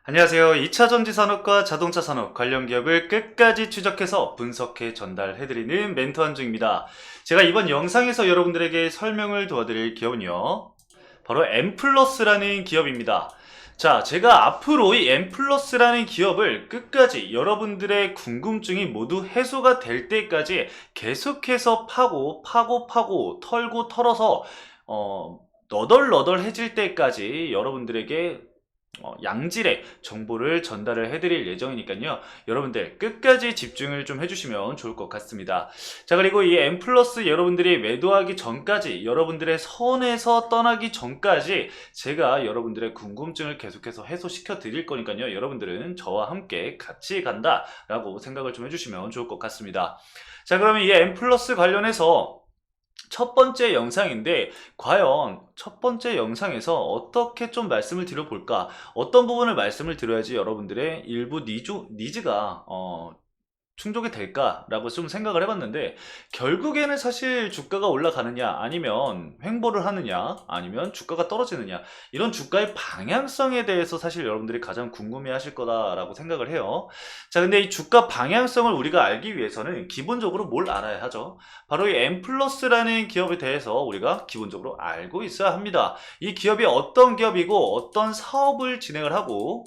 안녕하세요. 2차 전지 산업과 자동차 산업 관련 기업을 끝까지 추적해서 분석해 전달해드리는 멘토 한중입니다. 제가 이번 영상에서 여러분들에게 설명을 도와드릴 기업은요, 바로 엠플러스라는 기업입니다. 자, 제가 앞으로 이 엠플러스라는 기업을 끝까지 여러분들의 궁금증이 모두 해소가 될 때까지 계속해서 파고 털고 털어서 너덜너덜해질 때까지 여러분들에게 양질의 정보를 전달을 해드릴 예정이니까요. 여러분들 끝까지 집중을 좀 해주시면 좋을 것 같습니다. 자, 그리고 이 M 플러스 여러분들이 매도하기 전까지, 여러분들의 선에서 떠나기 전까지 제가 여러분들의 궁금증을 계속해서 해소시켜 드릴 거니까요. 여러분들은 저와 함께 같이 간다라고 생각을 좀 해주시면 좋을 것 같습니다. 자, 그러면 이 M 플러스 관련해서 첫 번째 영상인데, 과연 첫 번째 영상에서 어떻게 좀 말씀을 드려볼까? 어떤 부분을 말씀을 드려야지 여러분들의 일부 니즈가 충족이 될까라고 좀 생각을 해봤는데, 결국에는 사실 주가가 올라가느냐, 아니면 횡보를 하느냐, 아니면 주가가 떨어지느냐, 이런 주가의 방향성에 대해서 사실 여러분들이 가장 궁금해 하실 거다라고 생각을 해요. 자, 근데 이 주가 방향성을 우리가 알기 위해서는 기본적으로 뭘 알아야 하죠? 바로 이 엠플러스라는 기업에 대해서 우리가 기본적으로 알고 있어야 합니다. 이 기업이 어떤 기업이고 어떤 사업을 진행을 하고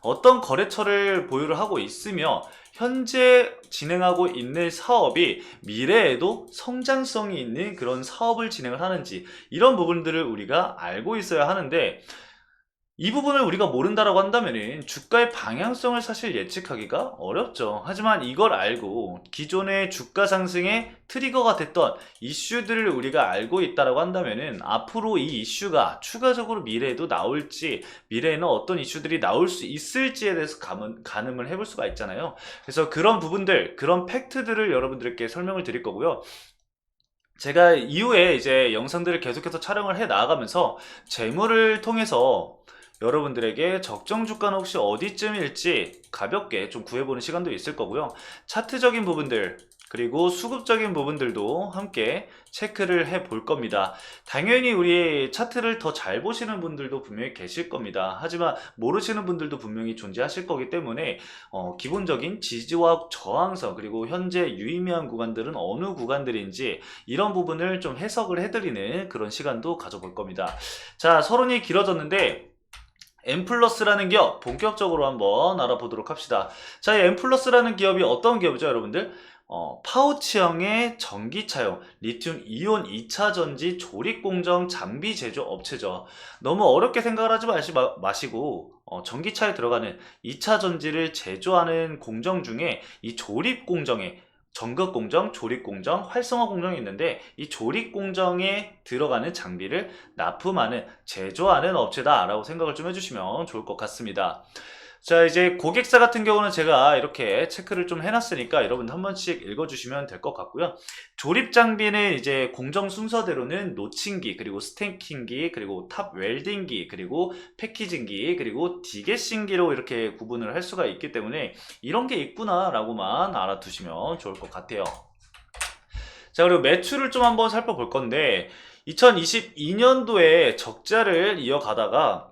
어떤 거래처를 보유를 하고 있으며 현재 진행하고 있는 사업이 미래에도 성장성이 있는 그런 사업을 진행을 하는지, 이런 부분들을 우리가 알고 있어야 하는데, 이 부분을 우리가 모른다라고 한다면은 주가의 방향성을 사실 예측하기가 어렵죠. 하지만 이걸 알고 기존의 주가 상승의 트리거가 됐던 이슈들을 우리가 알고 있다라고 한다면은 앞으로 이 이슈가 추가적으로 미래에도 나올지, 미래에는 어떤 이슈들이 나올 수 있을지에 대해서 가늠을 해볼 수가 있잖아요. 그래서 그런 부분들, 그런 팩트들을 여러분들께 설명을 드릴 거고요. 제가 이후에 이제 영상들을 계속해서 촬영을 해 나가면서 재무를 통해서 여러분들에게 적정 주가는 혹시 어디쯤일지 가볍게 좀 구해보는 시간도 있을 거고요. 차트적인 부분들, 그리고 수급적인 부분들도 함께 체크를 해 볼 겁니다. 당연히 우리 차트를 더 잘 보시는 분들도 분명히 계실 겁니다. 하지만 모르시는 분들도 분명히 존재하실 거기 때문에 기본적인 지지와 저항선, 그리고 현재 유의미한 구간들은 어느 구간들인지, 이런 부분을 좀 해석을 해드리는 그런 시간도 가져볼 겁니다. 자, 서론이 길어졌는데 엠플러스라는 기업 본격적으로 한번 알아보도록 합시다. 자, 이 엠플러스라는 기업이 어떤 기업이죠, 여러분들? 파우치형의 전기차용 리튬 이온 2차 전지 조립 공정 장비 제조 업체죠. 너무 어렵게 생각을 하지 마시고 전기차에 들어가는 2차 전지를 제조하는 공정 중에 이 조립 공정에 전극 공정, 조립 공정, 활성화 공정이 있는데, 이 조립 공정에 들어가는 장비를 납품하는, 제조하는 업체다라고 생각을 좀 해주시면 좋을 것 같습니다. 자, 이제 고객사 같은 경우는 제가 이렇게 체크를 좀 해놨으니까 여러분 한 번씩 읽어주시면 될 것 같고요. 조립 장비는 이제 공정 순서대로는 노칭기, 그리고 스탱킹기, 그리고 탑 웰딩기, 그리고 패키징기, 그리고 디게싱기로 이렇게 구분을 할 수가 있기 때문에 이런 게 있구나 라고만 알아두시면 좋을 것 같아요. 자, 그리고 매출을 좀 한번 살펴볼 건데, 2022년도에 적자를 이어가다가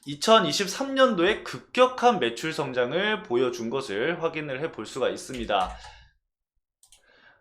2023년도에 급격한 매출 성장을 보여준 것을 확인을 해 볼 수가 있습니다.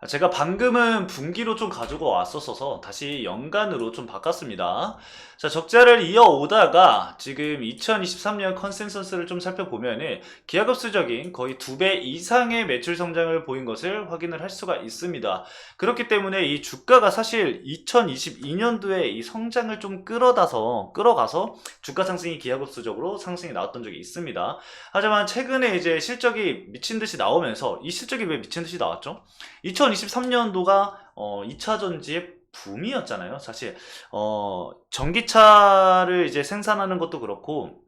제가 방금은 분기로 좀 가지고 왔었어서 다시 연간으로 좀 바꿨습니다. 자, 적자를 이어오다가 지금 2023년 컨센서스를 좀 살펴보면은 기하급수적인 거의 2배 이상의 매출 성장을 보인 것을 확인을 할 수가 있습니다. 그렇기 때문에 이 주가가 사실 2022년도에 이 성장을 좀 끌어가서 주가 상승이 기하급수적으로 상승이 나왔던 적이 있습니다. 하지만 최근에 이제 실적이 미친 듯이 나오면서, 이 실적이 왜 미친 듯이 나왔죠? 2023년도가 2차 전지의 붐이었잖아요. 사실 전기차를 이제 생산하는 것도 그렇고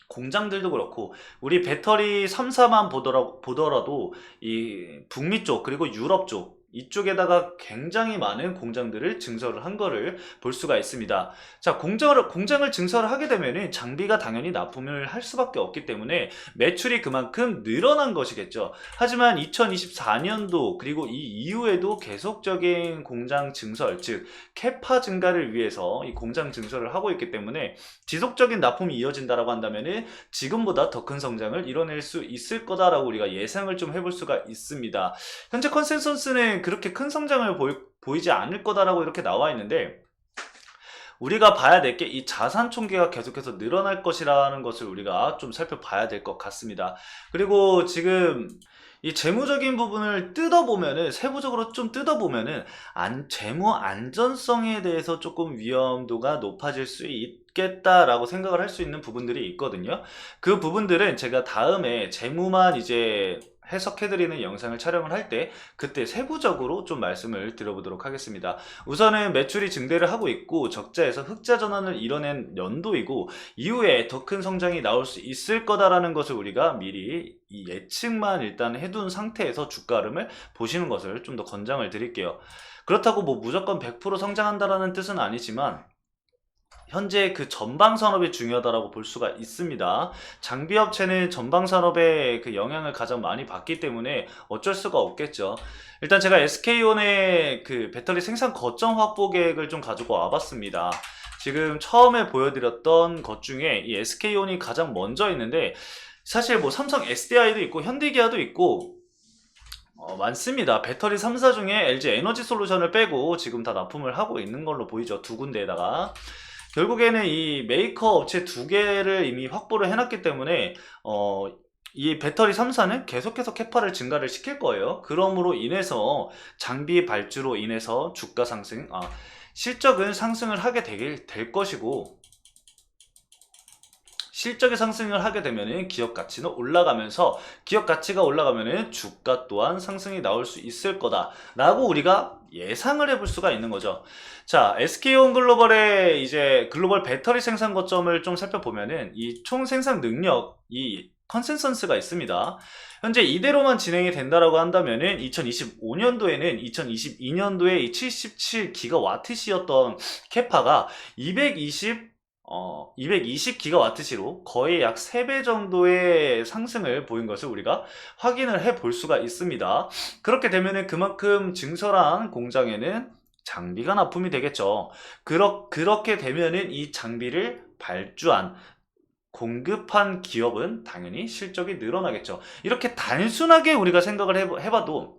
공장들도 그렇고, 우리 배터리 3사만 보더라도 이 북미 쪽, 그리고 유럽 쪽, 이쪽에다가 굉장히 많은 공장들을 증설을 한 거를 볼 수가 있습니다. 자, 공장을 증설을 하게 되면은 장비가 당연히 납품을 할 수밖에 없기 때문에 매출이 그만큼 늘어난 것이겠죠. 하지만 2024년도 그리고 이 이후에도 계속적인 공장 증설, 즉 캐파 증가를 위해서 이 공장 증설을 하고 있기 때문에 지속적인 납품이 이어진다라고 한다면은 지금보다 더 큰 성장을 이뤄낼 수 있을 거다라고 우리가 예상을 좀 해볼 수가 있습니다. 현재 컨센서스는 그렇게 큰 성장을 보이지 않을 거다라고 이렇게 나와 있는데, 우리가 봐야 될 게 이 자산 총계가 계속해서 늘어날 것이라는 것을 우리가 좀 살펴봐야 될 것 같습니다. 그리고 지금 이 재무적인 부분을 뜯어보면은, 세부적으로 좀 뜯어보면은 재무 안전성에 대해서 조금 위험도가 높아질 수 있겠다라고 생각을 할 수 있는 부분들이 있거든요. 그 부분들은 제가 다음에 재무만 이제 해석해드리는 영상을 촬영을 할 때 그때 세부적으로 좀 말씀을 드려보도록 하겠습니다. 우선은 매출이 증대를 하고 있고 적자에서 흑자 전환을 이뤄낸 연도이고 이후에 더 큰 성장이 나올 수 있을 거다라는 것을 우리가 미리 이 예측만 일단 해둔 상태에서 주가 흐름을 보시는 것을 좀 더 권장을 드릴게요. 그렇다고 뭐 무조건 100% 성장한다라는 뜻은 아니지만 현재 그 전방 산업이 중요하다라고 볼 수가 있습니다. 장비 업체는 전방 산업에 그 영향을 가장 많이 받기 때문에 어쩔 수가 없겠죠. 일단 제가 SK온의 그 배터리 생산 거점 확보 계획을 좀 가지고 와봤습니다. 지금 처음에 보여드렸던 것 중에 이 SK온이 가장 먼저 있는데, 사실 뭐 삼성 SDI도 있고 현대기아도 있고 많습니다. 배터리 3사 중에 LG 에너지 솔루션을 빼고 지금 다 납품을 하고 있는 걸로 보이죠. 두 군데에다가. 결국에는 이 메이커 업체 두 개를 이미 확보를 해놨기 때문에 이 배터리 3사는 계속해서 캐파를 증가를 시킬 거예요. 그러므로 인해서 장비 발주로 인해서 주가 상승, 실적은 상승을 하게 될 것이고, 실적의 상승을 하게 되면은 기업 가치는 올라가면서, 기업 가치가 올라가면은 주가 또한 상승이 나올 수 있을 거다라고 우리가 예상을 해볼 수가 있는 거죠. 자, SK온글로벌의 이제 글로벌 배터리 생산 거점을 좀 살펴보면은 이 총 생산 능력, 이 컨센서스가 있습니다. 현재 이대로만 진행이 된다라고 한다면은 2025년도에는 2022년도에 이 77기가와트시였던 캐파가 220기가와트시로 거의 약 3배 정도의 상승을 보인 것을 우리가 확인을 해 볼 수가 있습니다. 그렇게 되면은 그만큼 증설한 공장에는 장비가 납품이 되겠죠. 그렇게 되면은 이 장비를 발주한, 공급한 기업은 당연히 실적이 늘어나겠죠. 이렇게 단순하게 우리가 생각을 해봐도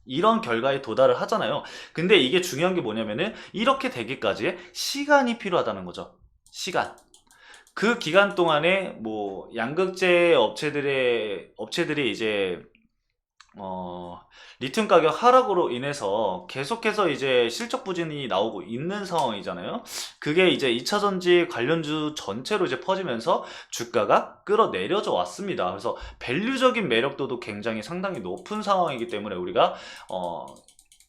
이런 결과에 도달을 하잖아요. 근데 이게 중요한 게 뭐냐면은 이렇게 되기까지의 시간이 필요하다는 거죠. 시간. 그 기간 동안에 뭐 양극재 업체들이 이제 리튬 가격 하락으로 인해서 계속해서 이제 실적 부진이 나오고 있는 상황이잖아요. 그게 이제 2차전지 관련주 전체로 이제 퍼지면서 주가가 끌어내려져 왔습니다. 그래서 밸류적인 매력도도 굉장히 상당히 높은 상황이기 때문에 우리가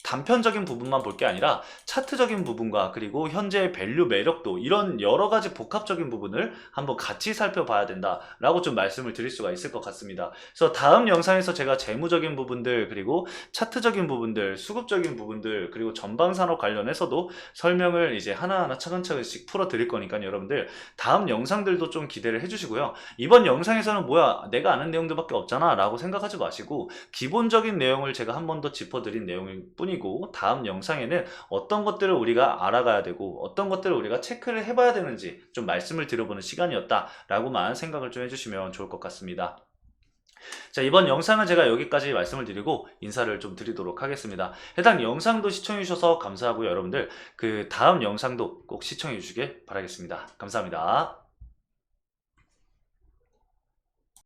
단편적인 부분만 볼 게 아니라 차트적인 부분과 그리고 현재의 밸류 매력도, 이런 여러 가지 복합적인 부분을 한번 같이 살펴봐야 된다라고 좀 말씀을 드릴 수가 있을 것 같습니다. 그래서 다음 영상에서 제가 재무적인 부분들, 그리고 차트적인 부분들, 수급적인 부분들, 그리고 전방산업 관련해서도 설명을 이제 하나하나 차근차근씩 풀어 드릴 거니까요. 여러분들 다음 영상들도 좀 기대를 해주시고요. 이번 영상에서는 뭐야 내가 아는 내용들밖에 없잖아 라고 생각하지 마시고, 기본적인 내용을 제가 한 번 더 짚어드린 내용일 뿐이고, 다음 영상에는 어떤 것들을 우리가 알아가야 되고 어떤 것들을 우리가 체크를 해봐야 되는지 좀 말씀을 드려보는 시간이었다 라고만 생각을 좀 해주시면 좋을 것 같습니다. 자, 이번 영상은 제가 여기까지 말씀을 드리고 인사를 좀 드리도록 하겠습니다. 해당 영상도 시청해 주셔서 감사하고요. 여러분들 그 다음 영상도 꼭 시청해 주시길 바라겠습니다. 감사합니다.